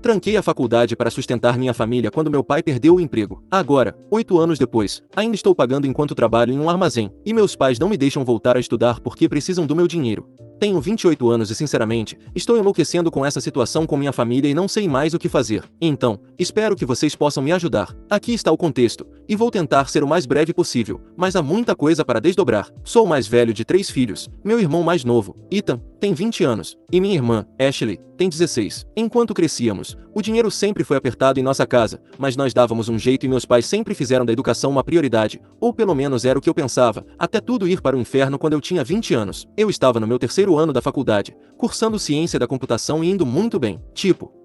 Tranquei a faculdade para sustentar minha família quando meu pai perdeu o emprego. Agora, 8 anos depois, ainda estou pagando enquanto trabalho em um armazém, e meus pais não me deixam voltar a estudar porque precisam do meu dinheiro. Tenho 28 anos e sinceramente, estou enlouquecendo com essa situação com minha família e não sei mais o que fazer. Então, espero que vocês possam me ajudar. Aqui está o contexto, e vou tentar ser o mais breve possível, mas há muita coisa para desdobrar. Sou o mais velho de 3 filhos. Meu irmão mais novo, Ethan, tem 20 anos, e minha irmã, Ashley, tem 16. Enquanto crescíamos, o dinheiro sempre foi apertado em nossa casa, mas nós dávamos um jeito e meus pais sempre fizeram da educação uma prioridade, ou pelo menos era o que eu pensava, até tudo ir para o inferno quando eu tinha 20 anos. Eu estava no meu terceiro ano da faculdade, cursando ciência da computação e indo muito bem.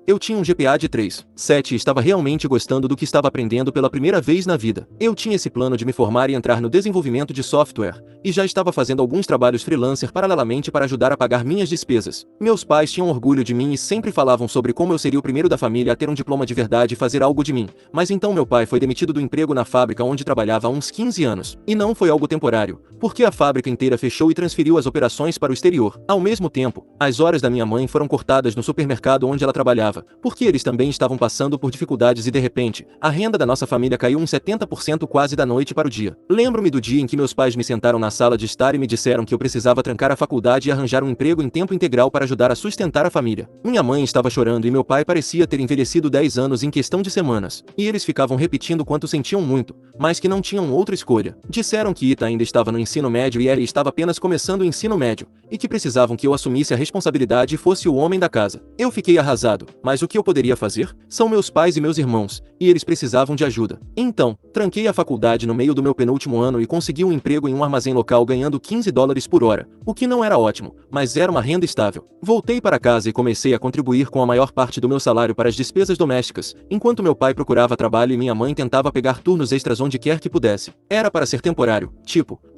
Eu tinha um GPA de 3,7 e estava realmente gostando do que estava aprendendo pela primeira vez na vida. Eu tinha esse plano de me formar e entrar no desenvolvimento de software, e já estava fazendo alguns trabalhos freelancer paralelamente para ajudar a pagar minhas despesas. Meus pais tinham orgulho de mim e sempre falavam sobre como eu seria o primeiro da família a ter um diploma de verdade e fazer algo de mim. Mas então meu pai foi demitido do emprego na fábrica onde trabalhava há uns 15 anos. E não foi algo temporário, porque a fábrica inteira fechou e transferiu as operações para o exterior. Ao mesmo tempo, as horas da minha mãe foram cortadas no supermercado onde ela trabalhava, porque eles também estavam passando por dificuldades e de repente, a renda da nossa família caiu uns 70% quase da noite para o dia. Lembro-me do dia em que meus pais me sentaram na sala de estar e me disseram que eu precisava trancar a faculdade e arranjar um emprego em tempo integral para ajudar a sustentar a família. Minha mãe estava chorando e meu pai parecia ter envelhecido 10 anos em questão de semanas, e eles ficavam repetindo quanto sentiam muito, mas que não tinham outra escolha. Disseram que Ita ainda estava no ensino médio e Ellie estava apenas começando o ensino médio, e que precisavam que eu assumisse a responsabilidade e fosse o homem da casa. Eu fiquei arrasado, mas o que eu poderia fazer? São meus pais e meus irmãos, e eles precisavam de ajuda. Então, tranquei a faculdade no meio do meu penúltimo ano e consegui um emprego em um armazém local ganhando $15 por hora, o que não era ótimo, mas era uma renda estável. Voltei para casa e comecei a contribuir com a maior parte do meu salário para as despesas domésticas, enquanto meu pai procurava trabalho e minha mãe tentava pegar turnos extras onde quer que pudesse. Era para ser temporário,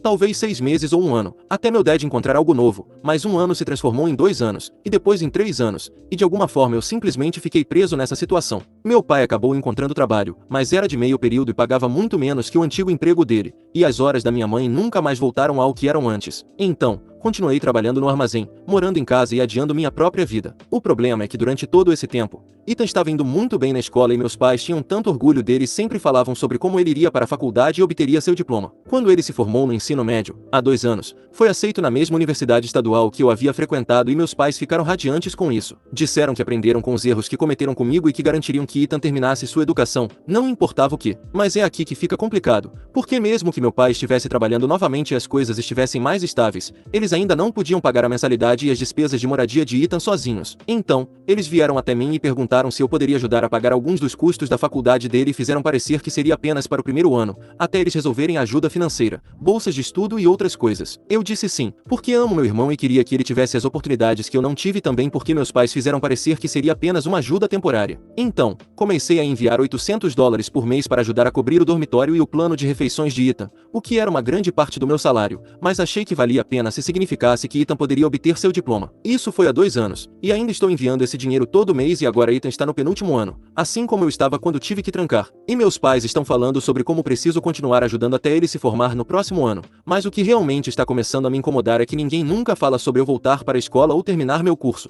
talvez 6 meses ou 1 ano, até meu dad encontrar algo novo, mas 1 ano se transformou em 2 anos, e depois em 3 anos, e de alguma forma eu simplesmente fiquei preso nessa situação. Meu pai acabou encontrando trabalho, mas era de meio período e pagava muito menos que o antigo emprego dele, e as horas da minha mãe nunca mais voltaram ao que eram antes. Então, continuei trabalhando no armazém, morando em casa e adiando minha própria vida. O problema é que durante todo esse tempo, Ethan estava indo muito bem na escola e meus pais tinham tanto orgulho dele e sempre falavam sobre como ele iria para a faculdade e obteria seu diploma. Quando ele se formou no ensino médio, há 2 anos, foi aceito na mesma universidade estadual que eu havia frequentado e meus pais ficaram radiantes com isso. Disseram que aprenderam com os erros que cometeram comigo e que garantiriam que Ethan terminasse sua educação, não importava o que. Mas é aqui que fica complicado, porque mesmo que meu pai estivesse trabalhando novamente e as coisas estivessem mais estáveis, eles ainda não podiam pagar a mensalidade e as despesas de moradia de Ethan sozinhos. Então, eles vieram até mim e perguntaram se eu poderia ajudar a pagar alguns dos custos da faculdade dele e fizeram parecer que seria apenas para o primeiro ano, até eles resolverem a ajuda financeira, bolsas de estudo e outras coisas. Eu disse sim, porque amo meu irmão e queria que ele tivesse as oportunidades que eu não tive e também porque meus pais fizeram parecer que seria apenas uma ajuda temporária. Então, comecei a enviar $800 por mês para ajudar a cobrir o dormitório e o plano de refeições de Ethan, o que era uma grande parte do meu salário, mas achei que valia a pena se significasse que Ethan poderia obter seu diploma. Isso foi há 2 anos, e ainda estou enviando esse dinheiro todo mês e agora Ethan está no penúltimo ano, assim como eu estava quando tive que trancar. E meus pais estão falando sobre como preciso continuar ajudando até ele se formar no próximo ano, mas o que realmente está começando a me incomodar é que ninguém nunca fala sobre eu voltar para a escola ou terminar meu curso.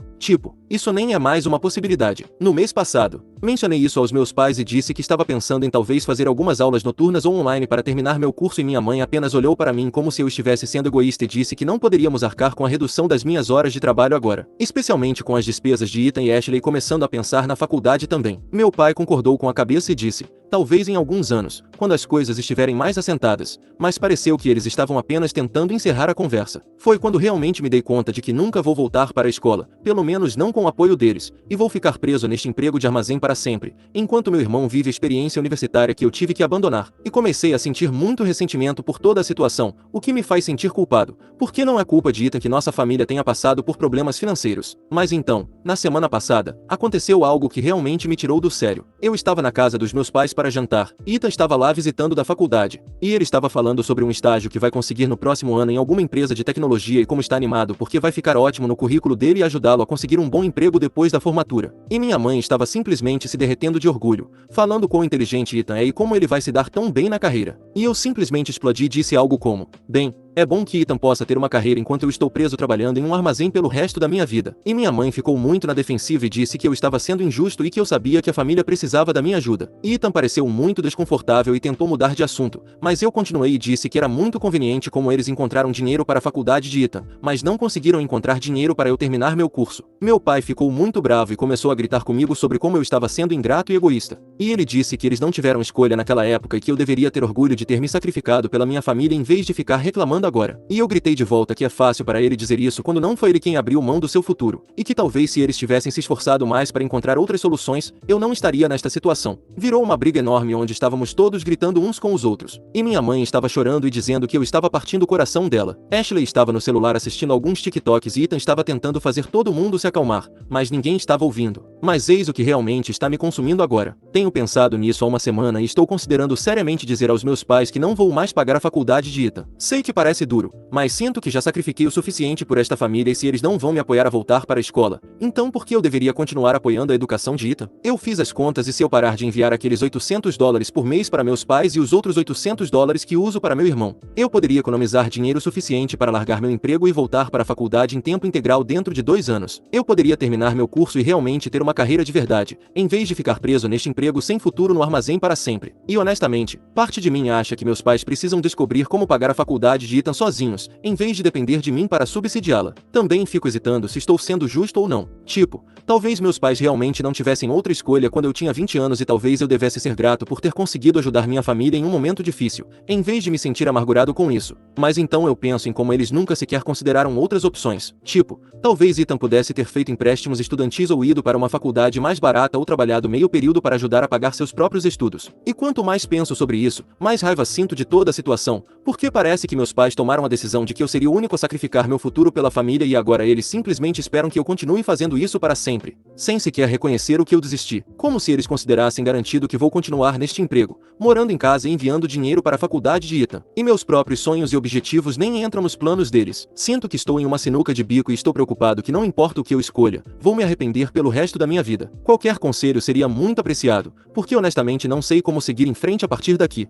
Isso nem é mais uma possibilidade. No mês passado, mencionei isso aos meus pais e disse que estava pensando em talvez fazer algumas aulas noturnas ou online para terminar meu curso e minha mãe apenas olhou para mim como se eu estivesse sendo egoísta e disse que não poderíamos arcar com a redução das minhas horas de trabalho agora, especialmente com as despesas de Ethan e Ashley começando a pensar na faculdade também. Meu pai concordou com a cabeça e disse, talvez em alguns anos, quando as coisas estiverem mais assentadas, mas pareceu que eles estavam apenas tentando encerrar a conversa. Foi quando realmente me dei conta de que nunca vou voltar para a escola, pelo menos não com o apoio deles, e vou ficar preso neste emprego de armazém para sempre, enquanto meu irmão vive a experiência universitária que eu tive que abandonar. E comecei a sentir muito ressentimento por toda a situação, o que me faz sentir culpado, porque não é culpa de Ethan que nossa família tenha passado por problemas financeiros. Mas então, na semana passada, aconteceu algo que realmente me tirou do sério. Eu estava na casa dos meus pais para jantar, Ethan estava lá visitando da faculdade, e ele estava falando sobre um estágio que vai conseguir no próximo ano em alguma empresa de tecnologia e como está animado porque vai ficar ótimo no currículo dele e ajudá-lo a conseguir um bom emprego depois da formatura. E minha mãe estava simplesmente se derretendo de orgulho, falando quão inteligente Ethan é e como ele vai se dar tão bem na carreira. E eu simplesmente explodi e disse algo como, bem, É bom que Ethan possa ter uma carreira enquanto eu estou preso trabalhando em um armazém pelo resto da minha vida. E minha mãe ficou muito na defensiva e disse que eu estava sendo injusto e que eu sabia que a família precisava da minha ajuda. Ethan pareceu muito desconfortável e tentou mudar de assunto, mas eu continuei e disse que era muito conveniente como eles encontraram dinheiro para a faculdade de Ethan, mas não conseguiram encontrar dinheiro para eu terminar meu curso. Meu pai ficou muito bravo e começou a gritar comigo sobre como eu estava sendo ingrato e egoísta. E ele disse que eles não tiveram escolha naquela época e que eu deveria ter orgulho de ter me sacrificado pela minha família em vez de ficar reclamando agora. E eu gritei de volta que é fácil para ele dizer isso quando não foi ele quem abriu mão do seu futuro, e que talvez se eles tivessem se esforçado mais para encontrar outras soluções, eu não estaria nesta situação. Virou uma briga enorme onde estávamos todos gritando uns com os outros. E minha mãe estava chorando e dizendo que eu estava partindo o coração dela. Ashley estava no celular assistindo alguns TikToks e Ethan estava tentando fazer todo mundo se acalmar, mas ninguém estava ouvindo. Mas eis o que realmente está me consumindo agora. Tenho pensado nisso há uma semana e estou considerando seriamente dizer aos meus pais que não vou mais pagar a faculdade de Ethan. Sei que parece duro, mas sinto que já sacrifiquei o suficiente por esta família e se eles não vão me apoiar a voltar para a escola, então por que eu deveria continuar apoiando a educação de Ethan? Eu fiz as contas e se eu parar de enviar aqueles $800 por mês para meus pais e os outros $800 que uso para meu irmão, eu poderia economizar dinheiro suficiente para largar meu emprego e voltar para a faculdade em tempo integral dentro de 2 anos. Eu poderia terminar meu curso e realmente ter uma carreira de verdade, em vez de ficar preso neste emprego sem futuro no armazém para sempre. E honestamente, parte de mim acha que meus pais precisam descobrir como pagar a faculdade de Ethan sozinhos, em vez de depender de mim para subsidiá-la. Também fico hesitando se estou sendo justo ou não. Tipo, talvez meus pais realmente não tivessem outra escolha quando eu tinha 20 anos e talvez eu devesse ser grato por ter conseguido ajudar minha família em um momento difícil, em vez de me sentir amargurado com isso. Mas então eu penso em como eles nunca sequer consideraram outras opções. Tipo, talvez Ethan pudesse ter feito empréstimos estudantis ou ido para uma faculdade mais barata ou trabalhado meio período para ajudar a pagar seus próprios estudos. E quanto mais penso sobre isso, mais raiva sinto de toda a situação, porque parece que meus pais tomaram a decisão de que eu seria o único a sacrificar meu futuro pela família e agora eles simplesmente esperam que eu continue fazendo isso para sempre, sem sequer reconhecer o que eu desisti. Como se eles considerassem garantido que vou continuar neste emprego, morando em casa e enviando dinheiro para a faculdade de Ethan. E meus próprios sonhos e objetivos nem entram nos planos deles. Sinto que estou em uma sinuca de bico e estou preocupado que não importa o que eu escolha, vou me arrepender pelo resto da minha vida. Qualquer conselho seria muito apreciado, porque honestamente não sei como seguir em frente a partir daqui.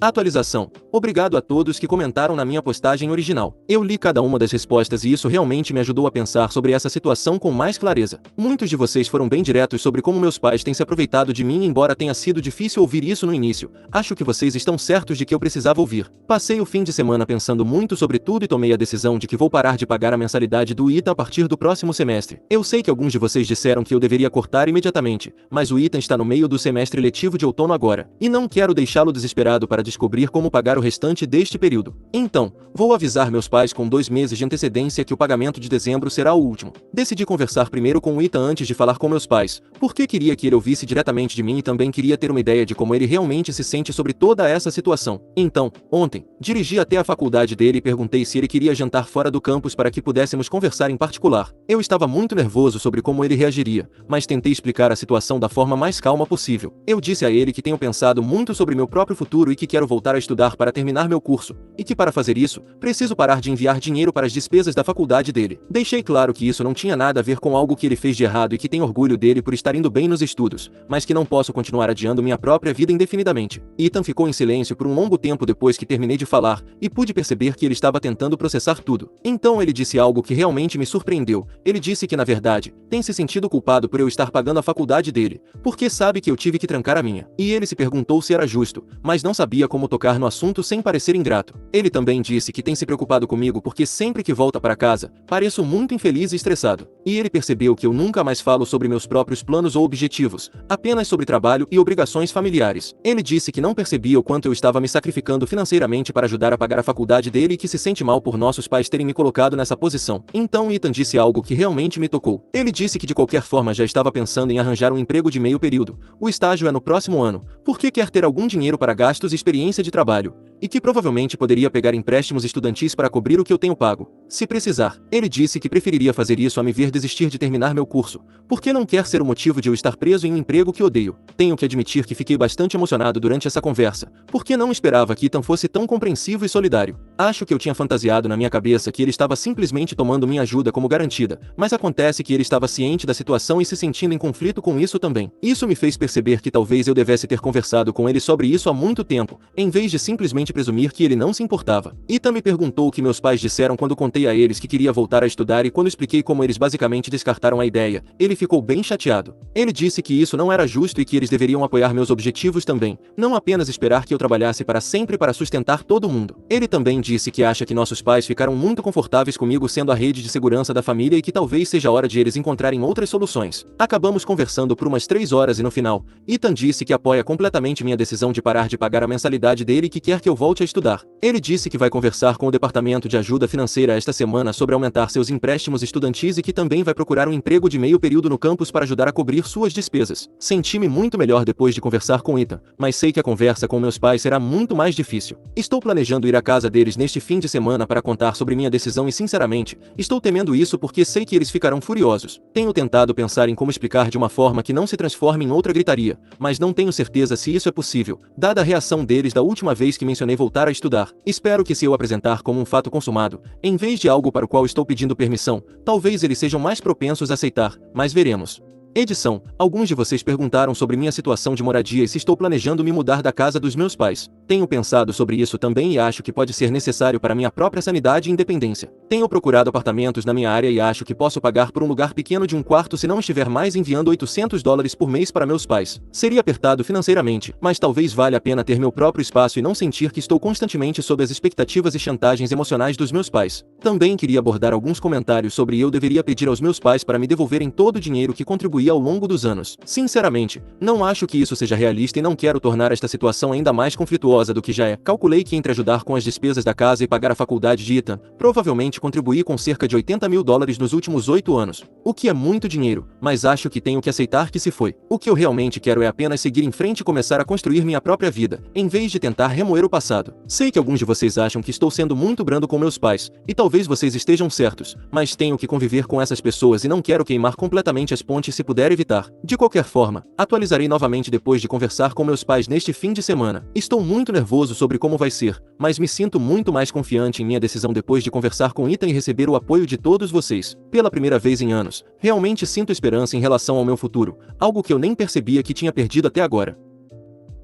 Atualização. Obrigado a todos que comentaram na minha postagem original. Eu li cada uma das respostas e isso realmente me ajudou a pensar sobre essa situação com mais clareza. Muitos de vocês foram bem diretos sobre como meus pais têm se aproveitado de mim, embora tenha sido difícil ouvir isso no início. Acho que vocês estão certos de que eu precisava ouvir. Passei o fim de semana pensando muito sobre tudo e tomei a decisão de que vou parar de pagar a mensalidade do Ethan a partir do próximo semestre. Eu sei que alguns de vocês disseram que eu deveria cortar imediatamente, mas o Ethan está no meio do semestre letivo de outono agora, e não quero deixá-lo desesperado para descobrir como pagar o restante deste período. Então, vou avisar meus pais com 2 meses de antecedência que o pagamento de dezembro será o último. Decidi conversar primeiro com o Ethan antes de falar com meus pais, porque queria que ele ouvisse diretamente de mim e também queria ter uma ideia de como ele realmente se sente sobre toda essa situação. Então, ontem, dirigi até a faculdade dele e perguntei se ele queria jantar fora do campus para que pudéssemos conversar em particular. Eu estava muito nervoso sobre como ele reagiria, mas tentei explicar a situação da forma mais calma possível. Eu disse a ele que tenho pensado muito sobre meu próprio futuro e que quero voltar a estudar para terminar meu curso, e que para fazer isso, preciso parar de enviar dinheiro para as despesas da faculdade dele. Deixei claro que isso não tinha nada a ver com algo que ele fez de errado e que tenho orgulho dele por estar indo bem nos estudos, mas que não posso continuar adiando minha própria vida indefinidamente. Ethan ficou em silêncio por um longo tempo depois que terminei de falar, e pude perceber que ele estava tentando processar tudo. Então ele disse algo que realmente me surpreendeu. Ele disse que na verdade, tem se sentido culpado por eu estar pagando a faculdade dele, porque sabe que eu tive que trancar a minha. E ele se perguntou se era justo, mas não sabia como tocar no assunto sem parecer ingrato. Ele também disse que tem se preocupado comigo porque sempre que volta para casa, pareço muito infeliz e estressado. E ele percebeu que eu nunca mais falo sobre meus próprios planos ou objetivos, apenas sobre trabalho e obrigações familiares. Ele disse que não percebia o quanto eu estava me sacrificando financeiramente para ajudar a pagar a faculdade dele e que se sente mal por nossos pais terem me colocado nessa posição. Então Ethan disse algo que realmente me tocou. Ele disse que de qualquer forma já estava pensando em arranjar um emprego de meio período. O estágio é no próximo ano, porque quer ter algum dinheiro para gastos e experiência de trabalho, e que provavelmente poderia pegar empréstimos estudantis para cobrir o que eu tenho pago, se precisar. Ele disse que preferiria fazer isso a me ver desistir de terminar meu curso, porque não quer ser o motivo de eu estar preso em um emprego que odeio. Tenho que admitir que fiquei bastante emocionado durante essa conversa, porque não esperava que Ethan fosse tão compreensivo e solidário. Acho que eu tinha fantasiado na minha cabeça que ele estava simplesmente tomando minha ajuda como garantida, mas acontece que ele estava ciente da situação e se sentindo em conflito com isso também. Isso me fez perceber que talvez eu devesse ter conversado com ele sobre isso há muito tempo, em vez de simplesmente simplesmente presumir que ele não se importava. Ethan me perguntou o que meus pais disseram quando contei a eles que queria voltar a estudar e quando expliquei como eles basicamente descartaram a ideia, ele ficou bem chateado. Ele disse que isso não era justo e que eles deveriam apoiar meus objetivos também, não apenas esperar que eu trabalhasse para sempre para sustentar todo mundo. Ele também disse que acha que nossos pais ficaram muito confortáveis comigo sendo a rede de segurança da família e que talvez seja a hora de eles encontrarem outras soluções. Acabamos conversando por umas 3 horas e no final, Ethan disse que apoia completamente minha decisão de parar de pagar a mensalidade dele e que quer que eu volte a estudar. Ele disse que vai conversar com o departamento de ajuda financeira esta semana sobre aumentar seus empréstimos estudantis e que também vai procurar um emprego de meio período no campus para ajudar a cobrir suas despesas. Senti-me muito melhor depois de conversar com Ethan, mas sei que a conversa com meus pais será muito mais difícil. Estou planejando ir à casa deles neste fim de semana para contar sobre minha decisão e sinceramente, estou temendo isso porque sei que eles ficarão furiosos. Tenho tentado pensar em como explicar de uma forma que não se transforme em outra gritaria, mas não tenho certeza se isso é possível, dada a reação deles da última vez que mencionei voltar a estudar. Espero que se eu apresentar como um fato consumado, em vez de algo para o qual estou pedindo permissão, talvez eles sejam mais propensos a aceitar, mas veremos. Edição: alguns de vocês perguntaram sobre minha situação de moradia e se estou planejando me mudar da casa dos meus pais. Tenho pensado sobre isso também e acho que pode ser necessário para minha própria sanidade e independência. Tenho procurado apartamentos na minha área e acho que posso pagar por um lugar pequeno de um quarto se não estiver mais enviando $800 por mês para meus pais. Seria apertado financeiramente, mas talvez valha a pena ter meu próprio espaço e não sentir que estou constantemente sob as expectativas e chantagens emocionais dos meus pais. Também queria abordar alguns comentários sobre eu deveria pedir aos meus pais para me devolverem todo o dinheiro que contribuí ao longo dos anos. Sinceramente, não acho que isso seja realista e não quero tornar esta situação ainda mais conflituosa do que já é. Calculei que entre ajudar com as despesas da casa e pagar a faculdade de Ethan, provavelmente contribuí com cerca de $80 mil nos últimos 8 anos. O que é muito dinheiro, mas acho que tenho que aceitar que se foi. O que eu realmente quero é apenas seguir em frente e começar a construir minha própria vida, em vez de tentar remoer o passado. Sei que alguns de vocês acham que estou sendo muito brando com meus pais, e talvez vocês estejam certos, mas tenho que conviver com essas pessoas e não quero queimar completamente as pontes se puder evitar. De qualquer forma, atualizarei novamente depois de conversar com meus pais neste fim de semana. Estou muito nervoso sobre como vai ser, mas me sinto muito mais confiante em minha decisão depois de conversar com Ethan e receber o apoio de todos vocês. Pela primeira vez em anos, realmente sinto esperança em relação ao meu futuro, algo que eu nem percebia que tinha perdido até agora.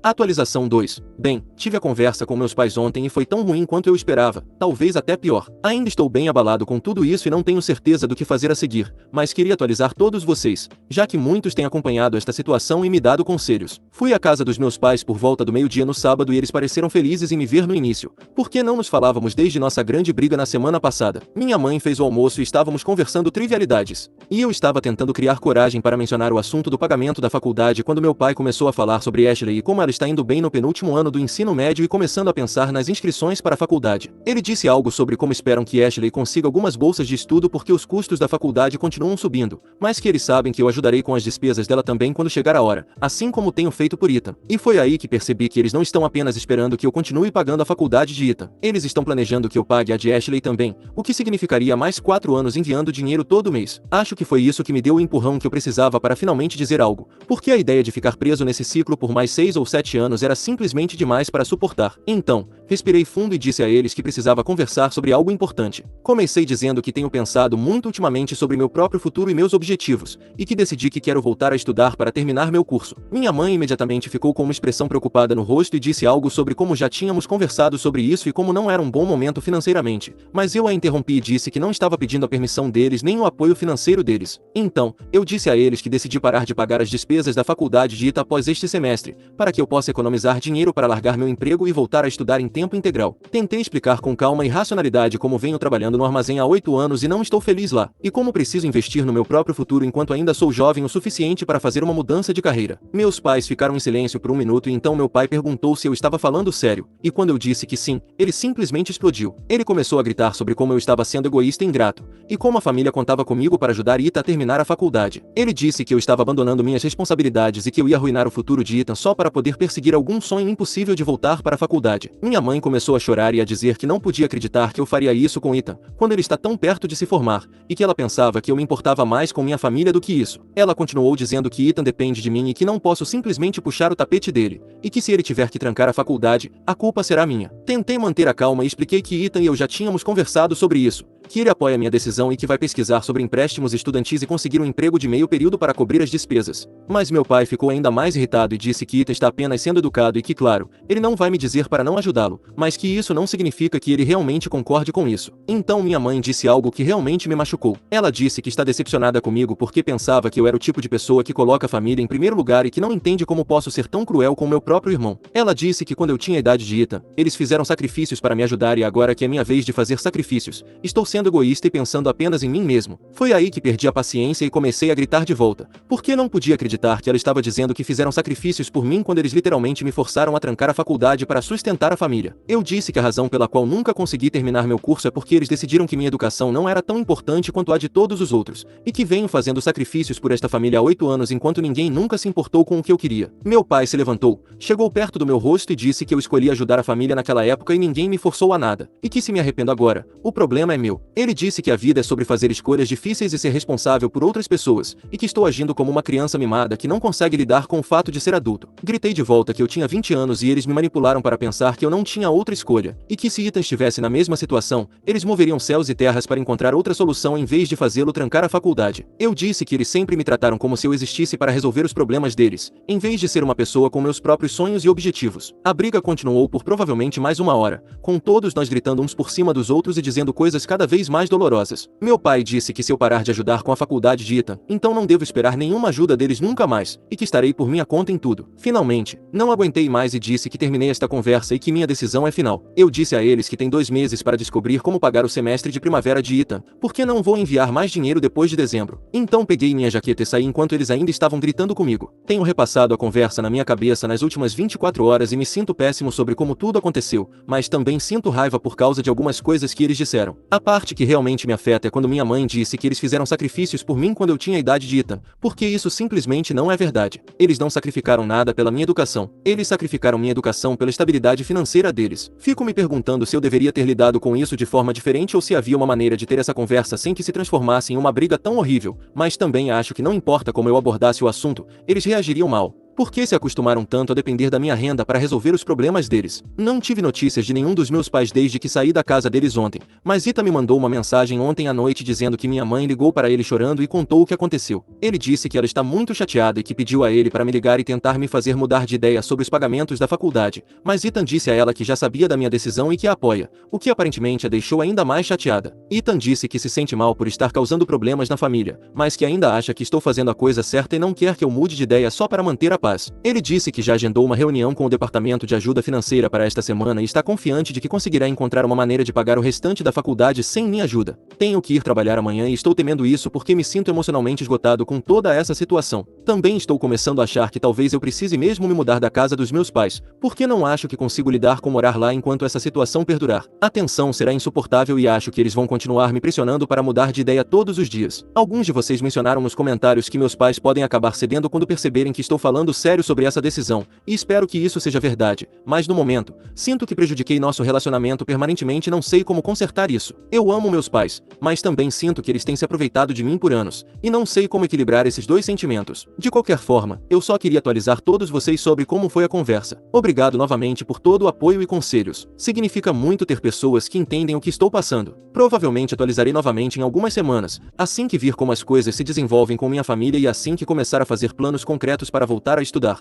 Atualização 2. Bem, tive a conversa com meus pais ontem e foi tão ruim quanto eu esperava, talvez até pior. Ainda estou bem abalado com tudo isso e não tenho certeza do que fazer a seguir, mas queria atualizar todos vocês, já que muitos têm acompanhado esta situação e me dado conselhos. Fui à casa dos meus pais por volta do meio-dia no sábado e eles pareceram felizes em me ver no início. Por que não nos falávamos desde nossa grande briga na semana passada? Minha mãe fez o almoço e estávamos conversando trivialidades. E eu estava tentando criar coragem para mencionar o assunto do pagamento da faculdade quando meu pai começou a falar sobre Ashley e como ela está indo bem no penúltimo ano do ensino médio e começando a pensar nas inscrições para a faculdade. Ele disse algo sobre como esperam que Ashley consiga algumas bolsas de estudo porque os custos da faculdade continuam subindo, mas que eles sabem que eu ajudarei com as despesas dela também quando chegar a hora, assim como tenho feito por Ethan. E foi aí que percebi que eles não estão apenas esperando que eu continue pagando a faculdade de Ethan. Eles estão planejando que eu pague a de Ashley também, o que significaria mais 4 anos enviando dinheiro todo mês. Acho que foi isso que me deu o empurrão que eu precisava para finalmente dizer algo, porque a ideia de ficar preso nesse ciclo por mais 6 ou 7 anos era simplesmente demais para suportar. Então, respirei fundo e disse a eles que precisava conversar sobre algo importante. Comecei dizendo que tenho pensado muito ultimamente sobre meu próprio futuro e meus objetivos, e que decidi que quero voltar a estudar para terminar meu curso. Minha mãe imediatamente ficou com uma expressão preocupada no rosto e disse algo sobre como já tínhamos conversado sobre isso e como não era um bom momento financeiramente, mas eu a interrompi e disse que não estava pedindo a permissão deles nem o apoio financeiro deles. Então, eu disse a eles que decidi parar de pagar as despesas da faculdade de Ethan após este semestre, para que eu possa economizar dinheiro para largar meu emprego e voltar a estudar em tempo integral. Tentei explicar com calma e racionalidade como venho trabalhando no armazém há 8 anos e não estou feliz lá, e como preciso investir no meu próprio futuro enquanto ainda sou jovem o suficiente para fazer uma mudança de carreira. Meus pais ficaram em silêncio por 1 minuto e então meu pai perguntou se eu estava falando sério, e quando eu disse que sim, ele simplesmente explodiu. Ele começou a gritar sobre como eu estava sendo egoísta e ingrato, e como a família contava comigo para ajudar Ethan a terminar a faculdade. Ele disse que eu estava abandonando minhas responsabilidades e que eu ia arruinar o futuro de Ethan só para poder perseguir algum sonho impossível de voltar para a faculdade. Minha mãe começou a chorar e a dizer que não podia acreditar que eu faria isso com Ethan, quando ele está tão perto de se formar, e que ela pensava que eu me importava mais com minha família do que isso. Ela continuou dizendo que Ethan depende de mim e que não posso simplesmente puxar o tapete dele, e que se ele tiver que trancar a faculdade, a culpa será minha. Tentei manter a calma e expliquei que Ethan e eu já tínhamos conversado sobre isso, que ele apoia minha decisão e que vai pesquisar sobre empréstimos estudantis e conseguir um emprego de meio período para cobrir as despesas. Mas meu pai ficou ainda mais irritado e disse que Ethan está apenas sendo educado e que, claro, ele não vai me dizer para não ajudá-lo, mas que isso não significa que ele realmente concorde com isso. Então minha mãe disse algo que realmente me machucou. Ela disse que está decepcionada comigo porque pensava que eu era o tipo de pessoa que coloca a família em primeiro lugar e que não entende como posso ser tão cruel com meu próprio irmão. Ela disse que quando eu tinha a idade de Ethan, eles fizeram sacrifícios para me ajudar e agora que é minha vez de fazer sacrifícios, estou sendo egoísta e pensando apenas em mim mesmo. Foi aí que perdi a paciência e comecei a gritar de volta, porque não podia acreditar que ela estava dizendo que fizeram sacrifícios por mim quando eles literalmente me forçaram a trancar a faculdade para sustentar a família. Eu disse que a razão pela qual nunca consegui terminar meu curso é porque eles decidiram que minha educação não era tão importante quanto a de todos os outros, e que venho fazendo sacrifícios por esta família há 8 anos enquanto ninguém nunca se importou com o que eu queria. Meu pai se levantou, chegou perto do meu rosto e disse que eu escolhi ajudar a família naquela época e ninguém me forçou a nada, e que se me arrependo agora, o problema é meu. Ele disse que a vida é sobre fazer escolhas difíceis e ser responsável por outras pessoas, e que estou agindo como uma criança mimada que não consegue lidar com o fato de ser adulto. Gritei de volta que eu tinha 20 anos e eles me manipularam para pensar que eu não tinha outra escolha, e que se Ethan estivesse na mesma situação, eles moveriam céus e terras para encontrar outra solução em vez de fazê-lo trancar a faculdade. Eu disse que eles sempre me trataram como se eu existisse para resolver os problemas deles, em vez de ser uma pessoa com meus próprios sonhos e objetivos. A briga continuou por provavelmente mais uma hora, com todos nós gritando uns por cima dos outros e dizendo coisas cada vez mais dolorosas. Meu pai disse que se eu parar de ajudar com a faculdade de Ethan, então não devo esperar nenhuma ajuda deles nunca mais, e que estarei por minha conta em tudo. Finalmente, não aguentei mais e disse que terminei esta conversa e que minha decisão é final. Eu disse a eles que tem 2 meses para descobrir como pagar o semestre de primavera de Ethan, porque não vou enviar mais dinheiro depois de dezembro. Então peguei minha jaqueta e saí enquanto eles ainda estavam gritando comigo. Tenho repassado a conversa na minha cabeça nas últimas 24 horas e me sinto péssimo sobre como tudo aconteceu, mas também sinto raiva por causa de algumas coisas que eles disseram. A parte que realmente me afeta é quando minha mãe disse que eles fizeram sacrifícios por mim quando eu tinha a idade de Ethan, porque isso simplesmente não é verdade. Eles não sacrificaram nada pela minha educação. Eles sacrificaram minha educação pela estabilidade financeira deles. Fico me perguntando se eu deveria ter lidado com isso de forma diferente ou se havia uma maneira de ter essa conversa sem que se transformasse em uma briga tão horrível, mas também acho que não importa como eu abordasse o assunto, eles reagiriam mal. Por que se acostumaram tanto a depender da minha renda para resolver os problemas deles? Não tive notícias de nenhum dos meus pais desde que saí da casa deles ontem, mas Ethan me mandou uma mensagem ontem à noite dizendo que minha mãe ligou para ele chorando e contou o que aconteceu. Ele disse que ela está muito chateada e que pediu a ele para me ligar e tentar me fazer mudar de ideia sobre os pagamentos da faculdade, mas Ethan disse a ela que já sabia da minha decisão e que a apoia, o que aparentemente a deixou ainda mais chateada. Ethan disse que se sente mal por estar causando problemas na família, mas que ainda acha que estou fazendo a coisa certa e não quer que eu mude de ideia só para manter a paz. Ele disse que já agendou uma reunião com o Departamento de Ajuda Financeira para esta semana e está confiante de que conseguirá encontrar uma maneira de pagar o restante da faculdade sem minha ajuda. Tenho que ir trabalhar amanhã e estou temendo isso porque me sinto emocionalmente esgotado com toda essa situação. Também estou começando a achar que talvez eu precise mesmo me mudar da casa dos meus pais, porque não acho que consigo lidar com morar lá enquanto essa situação perdurar. A tensão será insuportável e acho que eles vão continuar me pressionando para mudar de ideia todos os dias. Alguns de vocês mencionaram nos comentários que meus pais podem acabar cedendo quando perceberem que estou falando sério sobre essa decisão, e espero que isso seja verdade, mas no momento, sinto que prejudiquei nosso relacionamento permanentemente e não sei como consertar isso. Eu amo meus pais, mas também sinto que eles têm se aproveitado de mim por anos, e não sei como equilibrar esses dois sentimentos. De qualquer forma, eu só queria atualizar todos vocês sobre como foi a conversa. Obrigado novamente por todo o apoio e conselhos. Significa muito ter pessoas que entendem o que estou passando. Provavelmente atualizarei novamente em algumas semanas, assim que vir como as coisas se desenvolvem com minha família e assim que começar a fazer planos concretos para voltar a estudar.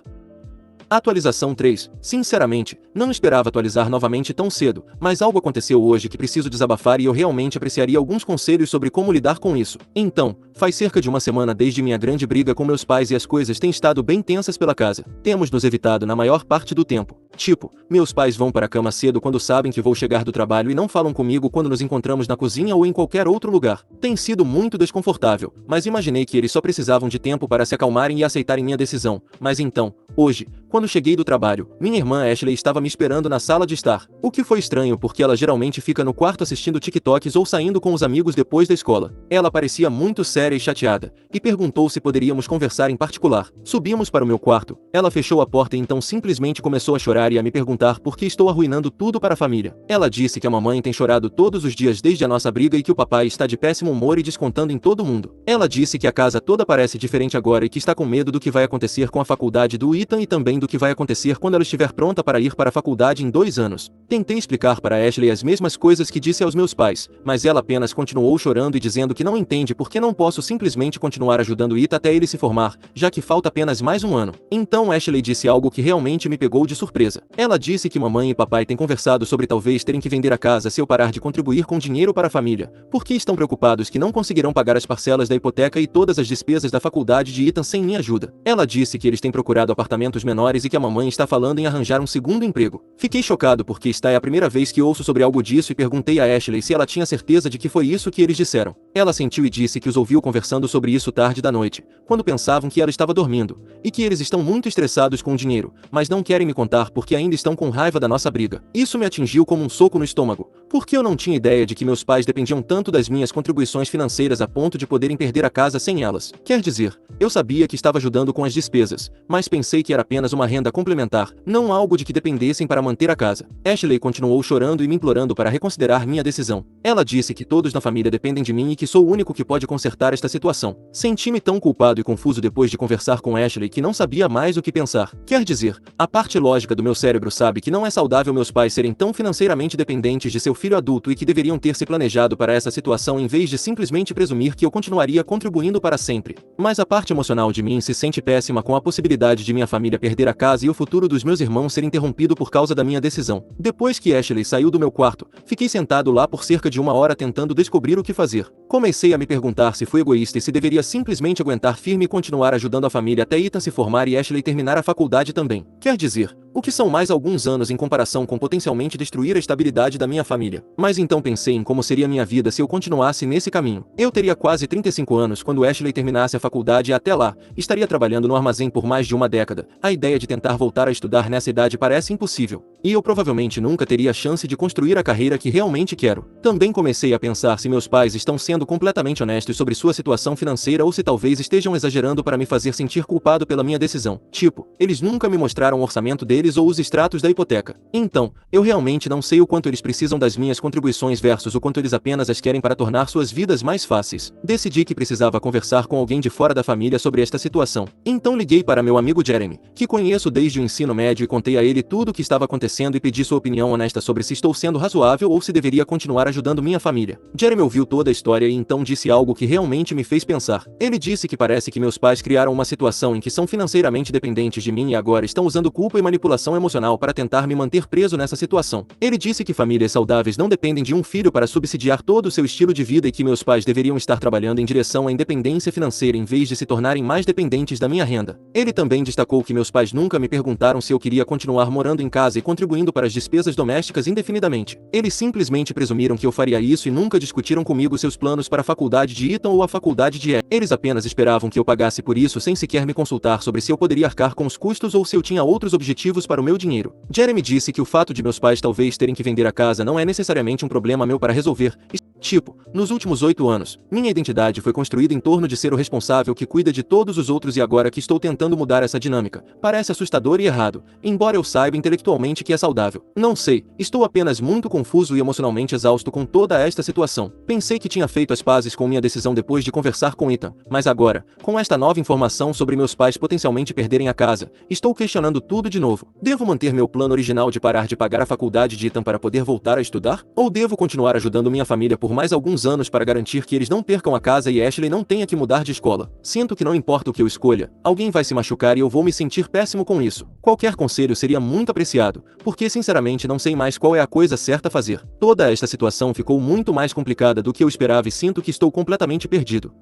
Atualização 3. Sinceramente, não esperava atualizar novamente tão cedo, mas algo aconteceu hoje que preciso desabafar e eu realmente apreciaria alguns conselhos sobre como lidar com isso. Então, faz cerca de uma semana desde minha grande briga com meus pais e as coisas têm estado bem tensas pela casa. Temos nos evitado na maior parte do tempo. Tipo, meus pais vão para a cama cedo quando sabem que vou chegar do trabalho e não falam comigo quando nos encontramos na cozinha ou em qualquer outro lugar. Tem sido muito desconfortável, mas imaginei que eles só precisavam de tempo para se acalmarem e aceitarem minha decisão. Mas então, hoje, quando cheguei do trabalho, minha irmã Ashley estava me esperando na sala de estar. O que foi estranho porque ela geralmente fica no quarto assistindo TikToks ou saindo com os amigos depois da escola. Ela parecia muito séria e chateada, e perguntou se poderíamos conversar em particular. Subimos para o meu quarto, ela fechou a porta e então simplesmente começou a chorar e a me perguntar por que estou arruinando tudo para a família. Ela disse que a mamãe tem chorado todos os dias desde a nossa briga e que o papai está de péssimo humor e descontando em todo mundo. Ela disse que a casa toda parece diferente agora e que está com medo do que vai acontecer com a faculdade do Ethan e também do do que vai acontecer quando ela estiver pronta para ir para a faculdade em 2 anos. Tentei explicar para Ashley as mesmas coisas que disse aos meus pais, mas ela apenas continuou chorando e dizendo que não entende por que não posso simplesmente continuar ajudando Ethan até ele se formar, já que falta apenas mais um ano. Então Ashley disse algo que realmente me pegou de surpresa. Ela disse que mamãe e papai têm conversado sobre talvez terem que vender a casa se eu parar de contribuir com dinheiro para a família, porque estão preocupados que não conseguirão pagar as parcelas da hipoteca e todas as despesas da faculdade de Ethan sem minha ajuda. Ela disse que eles têm procurado apartamentos menores e que a mamãe está falando em arranjar um segundo emprego. Fiquei chocado porque esta é a primeira vez que ouço sobre algo disso e perguntei a Ashley se ela tinha certeza de que foi isso que eles disseram. Ela sentiu e disse que os ouviu conversando sobre isso tarde da noite, quando pensavam que ela estava dormindo, e que eles estão muito estressados com o dinheiro, mas não querem me contar porque ainda estão com raiva da nossa briga. Isso me atingiu como um soco no estômago, porque eu não tinha ideia de que meus pais dependiam tanto das minhas contribuições financeiras a ponto de poderem perder a casa sem elas. Quer dizer, eu sabia que estava ajudando com as despesas, mas pensei que era apenas uma renda complementar, não algo de que dependessem para manter a casa. Ashley continuou chorando e me implorando para reconsiderar minha decisão. Ela disse que todos na família dependem de mim e que sou o único que pode consertar esta situação. Senti-me tão culpado e confuso depois de conversar com Ashley que não sabia mais o que pensar. Quer dizer, a parte lógica do meu cérebro sabe que não é saudável meus pais serem tão financeiramente dependentes de seu filho adulto e que deveriam ter se planejado para essa situação em vez de simplesmente presumir que eu continuaria contribuindo para sempre. Mas a parte emocional de mim se sente péssima com a possibilidade de minha família perder a casa e o futuro dos meus irmãos ser interrompido por causa da minha decisão. Depois que Ashley saiu do meu quarto, fiquei sentado lá por cerca de 1 hora tentando descobrir o que fazer. Comecei a me perguntar se fui egoísta e se deveria simplesmente aguentar firme e continuar ajudando a família até Ethan se formar e Ashley terminar a faculdade também. Quer dizer, o que são mais alguns anos em comparação com potencialmente destruir a estabilidade da minha família. Mas então pensei em como seria minha vida se eu continuasse nesse caminho. Eu teria quase 35 anos quando Ashley terminasse a faculdade e até lá, estaria trabalhando no armazém por mais de 1 década. A ideia de tentar voltar a estudar nessa idade parece impossível. E eu provavelmente nunca teria a chance de construir a carreira que realmente quero. Também comecei a pensar se meus pais estão sendo completamente honestos sobre sua situação financeira ou se talvez estejam exagerando para me fazer sentir culpado pela minha decisão. Tipo, eles nunca me mostraram o orçamento deles ou os extratos da hipoteca. Então, eu realmente não sei o quanto eles precisam das minhas contribuições versus o quanto eles apenas as querem para tornar suas vidas mais fáceis. Decidi que precisava conversar com alguém de fora da família sobre esta situação. Então liguei para meu amigo Jeremy, que conheço desde o ensino médio, e contei a ele tudo o que estava acontecendo e pedi sua opinião honesta sobre se estou sendo razoável ou se deveria continuar ajudando minha família. Jeremy ouviu toda a história e então disse algo que realmente me fez pensar. Ele disse que parece que meus pais criaram uma situação em que são financeiramente dependentes de mim e agora estão usando culpa e manipulação emocional para tentar me manter preso nessa situação. Ele disse que famílias saudáveis não dependem de um filho para subsidiar todo o seu estilo de vida e que meus pais deveriam estar trabalhando em direção à independência financeira em vez de se tornarem mais dependentes da minha renda. Ele também destacou que meus pais nunca me perguntaram se eu queria continuar morando em casa e contribuindo para as despesas domésticas indefinidamente. Eles simplesmente presumiram que eu faria isso e nunca discutiram comigo seus planos para a faculdade de Ethan ou a faculdade de Eles apenas esperavam que eu pagasse por isso sem sequer me consultar sobre se eu poderia arcar com os custos ou se eu tinha outros objetivos para o meu dinheiro. Jeremy disse que o fato de meus pais talvez terem que vender a casa não é necessariamente um problema meu para resolver. Tipo, nos últimos 8 anos, minha identidade foi construída em torno de ser o responsável que cuida de todos os outros e agora que estou tentando mudar essa dinâmica, parece assustador e errado, embora eu saiba intelectualmente que é saudável. Não sei, estou apenas muito confuso e emocionalmente exausto com toda esta situação. Pensei que tinha feito as pazes com minha decisão depois de conversar com Ethan, mas agora, com esta nova informação sobre meus pais potencialmente perderem a casa, estou questionando tudo de novo. Devo manter meu plano original de parar de pagar a faculdade de Ethan para poder voltar a estudar? Ou devo continuar ajudando minha família por mais alguns anos para garantir que eles não percam a casa e Ashley não tenha que mudar de escola? Sinto que não importa o que eu escolha, alguém vai se machucar e eu vou me sentir péssimo com isso. Qualquer conselho seria muito apreciado, porque sinceramente não sei mais qual é a coisa certa a fazer. Toda esta situação ficou muito mais complicada do que eu esperava e sinto que estou completamente perdido.